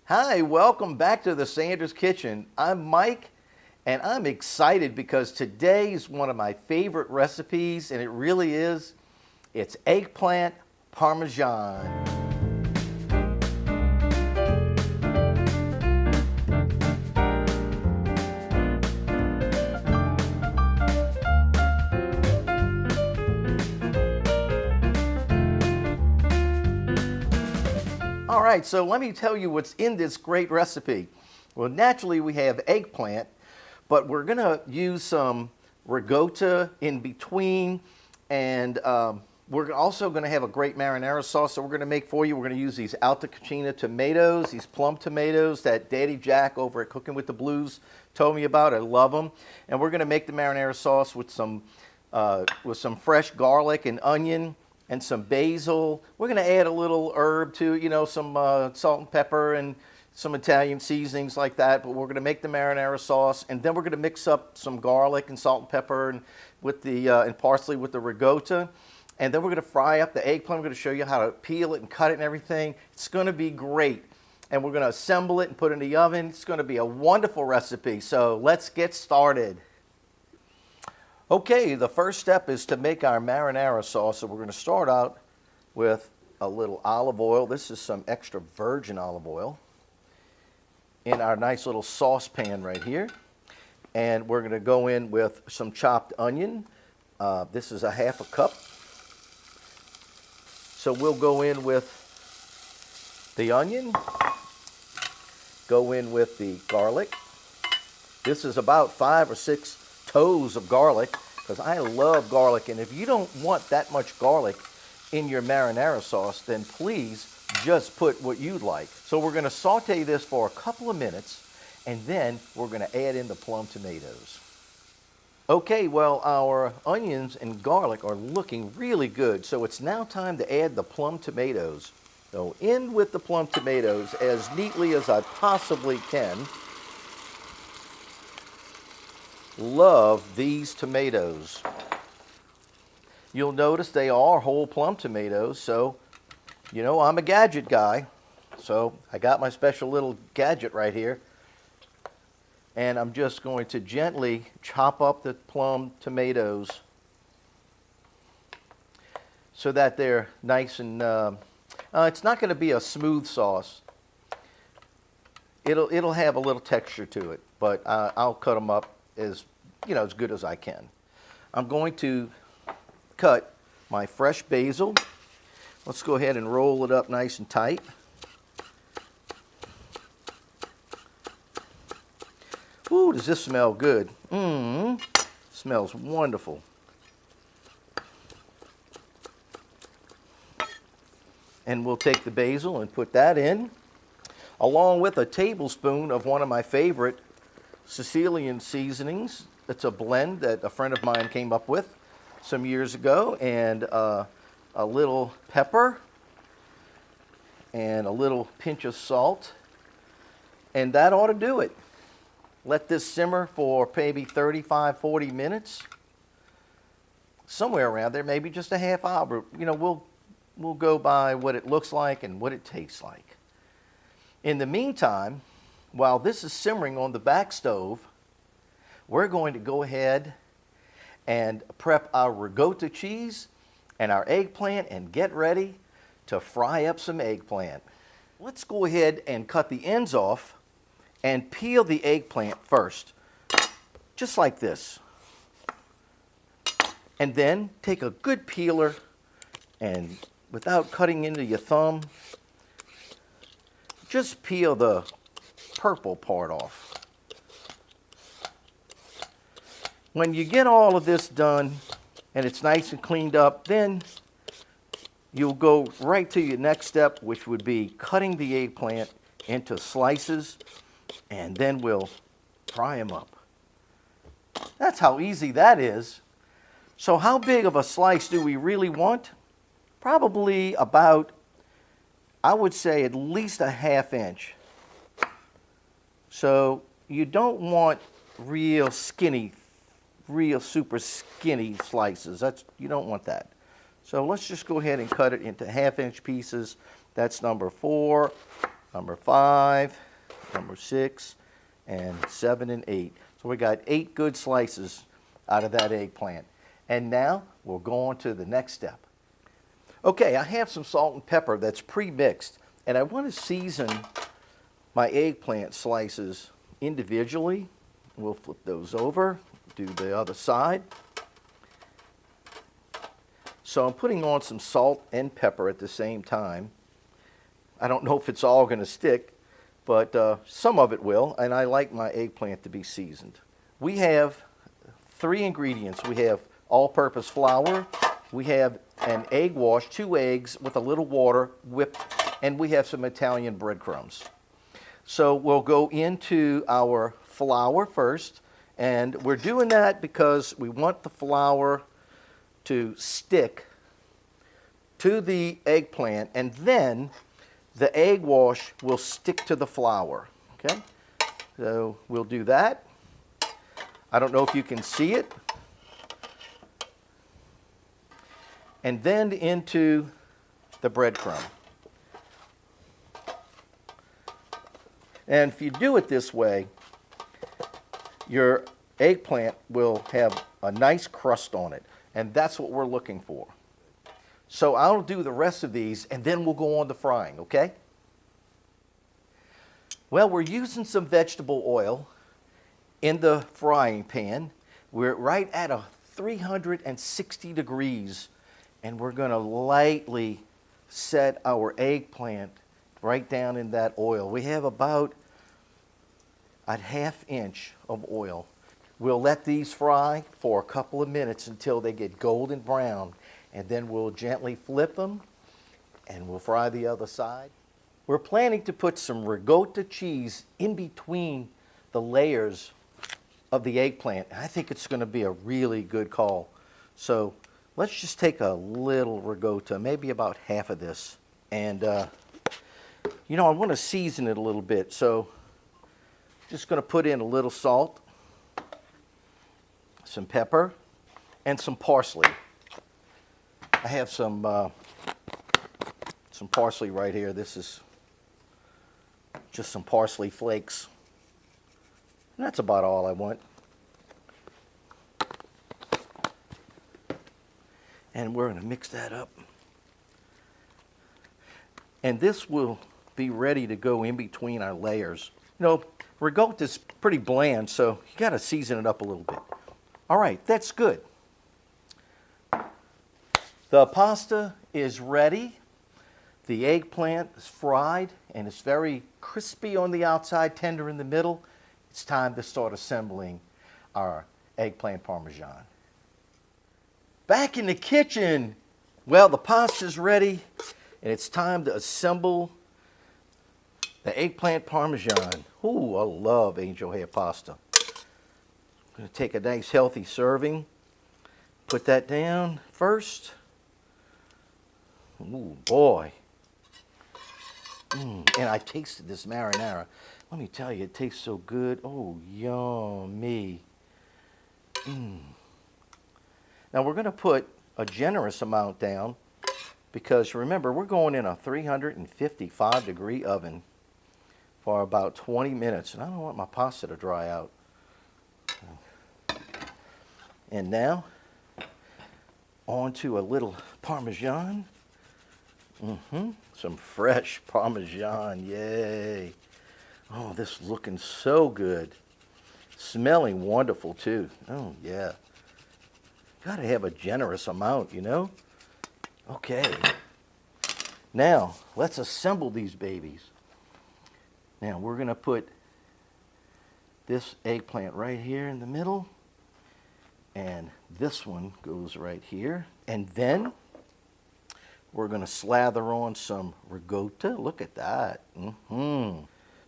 Hi, welcome back to the Sanders Kitchen. I'm Mike, and I'm excited because today is one of my favorite recipes, and it really is. It's eggplant parmesan. All right, so let me tell you what's in this great recipe. Well, naturally we have eggplant, but we're gonna use some ricotta in between, and we're also gonna have a great marinara sauce that we're gonna make for you. We're gonna use these Alta Cucina tomatoes, these plum tomatoes that Daddy Jack over at Cooking with the Blues told me about. I love them. And we're gonna make the marinara sauce with some fresh garlic and onion and some basil. We're going to add a little herb too, some salt and pepper and some Italian seasonings like that. But we're going to make the marinara sauce, and then we're going to mix up some garlic and salt and pepper and and parsley with the ricotta. And then we're going to fry up the eggplant. We're going to show you how to peel it and cut it and everything. It's going to be great. And we're going to assemble it and put it in the oven. It's going to be a wonderful recipe. So let's get started. Okay, the first step is to make our marinara sauce. So we're going to start out with a little olive oil. This is some extra virgin olive oil in our nice little saucepan right here. And we're going to go in with some chopped onion. This is a half a cup. So we'll go in with the onion, go in with the garlic. This is about 5 or 6 toes of garlic, because I love garlic, and if you don't want that much garlic in your marinara sauce, then please just put what you'd like. So we're going to saute this for a couple of minutes, and then we're going to add in the plum tomatoes. Okay, well, our onions and garlic are looking really good, so it's now time to add the plum tomatoes. So in with the plum tomatoes as neatly as I possibly can. Love these tomatoes. You'll notice they are whole plum tomatoes, so I'm a gadget guy, so I got my special little gadget right here, and I'm just going to gently chop up the plum tomatoes so that they're nice and it's not going to be a smooth sauce. It'll have a little texture to it, but I'll cut them up as good as I can. I'm going to cut my fresh basil. Let's go ahead and roll it up nice and tight. Ooh, does this smell good? Smells wonderful. And we'll take the basil and put that in, along with a tablespoon of one of my favorite Sicilian seasonings. It's a blend that a friend of mine came up with some years ago, and a little pepper and a little pinch of salt, and that ought to do it. Let this simmer for maybe 35-40 minutes, somewhere around there, maybe just a half hour. We'll go by what it looks like and what it tastes like. In the meantime, while this is simmering on the back stove, we're going to go ahead and prep our ricotta cheese and our eggplant and get ready to fry up some eggplant. Let's go ahead and cut the ends off and peel the eggplant first, just like this. And then take a good peeler, and without cutting into your thumb, just peel the purple part off. When you get all of this done and it's nice and cleaned up, then you'll go right to your next step, which would be cutting the eggplant into slices, and then we'll fry them up. That's how easy that is. So how big of a slice do we really want? Probably about, I would say, at least a ½ inch. So you don't want real super skinny slices. You don't want that. So let's just go ahead and cut it into ½ inch pieces. That's number 4. number 5, number 6, and 7 and 8. So we got 8 good slices out of that eggplant. And now we'll go on to the next step. Okay, I have some salt and pepper that's pre-mixed, and I want to season my eggplant slices individually. We'll flip those over, do the other side. So I'm putting on some salt and pepper at the same time. I don't know if it's all going to stick, but some of it will, and I like my eggplant to be seasoned. We have 3 ingredients. We have all-purpose flour, we have an egg wash, 2 eggs with a little water whipped, and we have some Italian breadcrumbs. So we'll go into our flour first, and we're doing that because we want the flour to stick to the eggplant, and then the egg wash will stick to the flour. Okay, so we'll do that. I don't know if you can see it. And then into the breadcrumb. And if you do it this way, your eggplant will have a nice crust on it. And that's what we're looking for. So I'll do the rest of these, and then we'll go on to frying, okay? Well, we're using some vegetable oil in the frying pan. We're right at a 360 degrees, and we're going to lightly set our eggplant right down in that oil. We have about a ½ inch of oil. We'll let these fry for a couple of minutes until they get golden brown, and then we'll gently flip them, and we'll fry the other side. We're planning to put some Ricotta cheese in between the layers of the eggplant. I think it's going to be a really good call. So let's just take a little Ricotta, maybe about half of this. And, you know, I want to season it a little bit. So just going to put in a little salt, some pepper, and some parsley. I have some parsley right here. This is just some parsley flakes. And that's about all I want. And we're going to mix that up. And this will be ready to go in between our layers. You know, Ricotta is pretty bland, so you got to season it up a little bit. All right, that's good. The pasta is ready. The eggplant is fried, and it's very crispy on the outside, tender in the middle. It's time to start assembling our eggplant parmesan. Back in the kitchen. Well, the pasta's ready, and it's time to assemble the eggplant parmesan. Ooh, I love angel hair pasta. I'm going to take a nice healthy serving. Put that down first. Ooh, boy. And I tasted this marinara. Let me tell you, it tastes so good. Oh, yummy. Now we're going to put a generous amount down because remember, we're going in a 355 degree oven for about 20 minutes. And I don't want my pasta to dry out. And now, onto a little Parmesan. Some fresh Parmesan, yay. Oh, this is looking so good. Smelling wonderful too. Oh, yeah. Got to have a generous amount, you know? Okay. Now, let's assemble these babies. Now, we're going to put this eggplant right here in the middle. And this one goes right here. And then we're going to slather on some Ricotta. Look at that.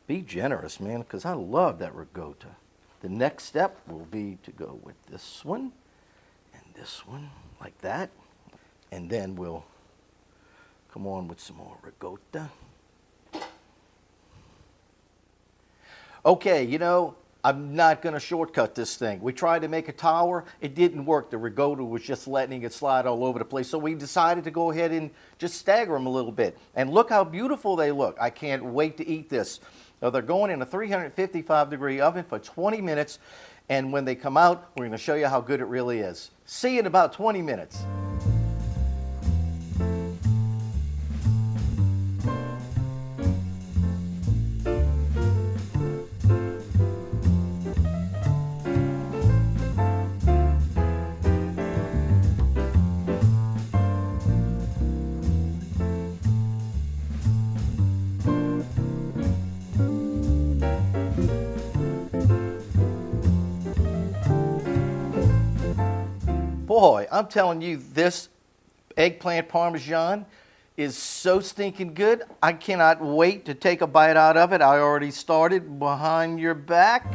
Be generous, man, because I love that Ricotta. The next step will be to go with this one and this one, like that. And then we'll come on with some more Ricotta. Okay, you know, I'm not going to shortcut this thing. We tried to make a tower. It didn't work. The ricotta was just letting it slide all over the place. So we decided to go ahead and just stagger them a little bit. And look how beautiful they look. I can't wait to eat this. So they're going in a 355-degree oven for 20 minutes. And when they come out, we're going to show you how good it really is. See you in about 20 minutes. Boy, I'm telling you, this eggplant parmesan is so stinking good. I cannot wait to take a bite out of it. I already started behind your back.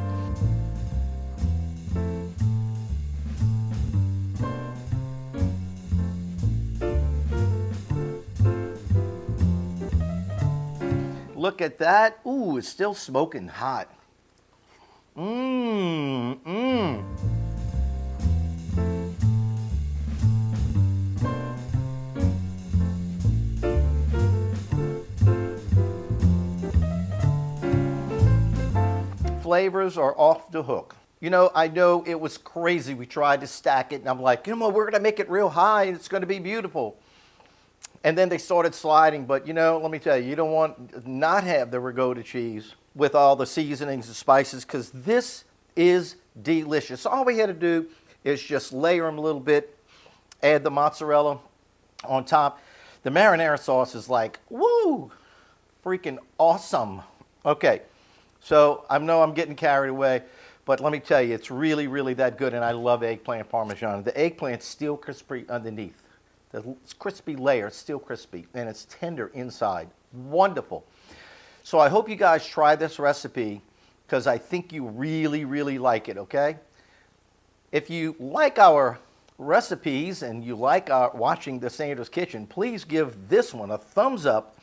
Look at that. Ooh, it's still smoking hot. Flavors are off the hook. You know, I know it was crazy. We tried to stack it, and I'm like, you know, we're going to make it real high, and it's going to be beautiful. And then they started sliding, but you know, let me tell you, you don't want not have the ricotta cheese with all the seasonings and spices, because this is delicious. All we had to do is just layer them a little bit, add the mozzarella on top. The marinara sauce is like, woo, freaking awesome. Okay. So I know I'm getting carried away, but let me tell you, it's really, really that good, and I love eggplant parmesan. The eggplant's still crispy underneath. The crispy layer is still crispy, and it's tender inside. Wonderful. So I hope you guys try this recipe, because I think you really, really like it, okay? If you like our recipes and you like watching the Sanders Kitchen, please give this one a thumbs up.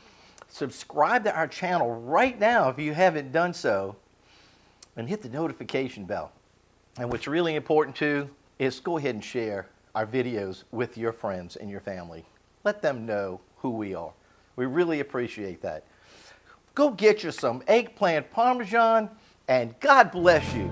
Subscribe to our channel right now if you haven't done so, and hit the notification bell. And what's really important too is go ahead and share our videos with your friends and your family. Let them know who we are. We really appreciate that. Go get you some eggplant parmesan, and God bless you.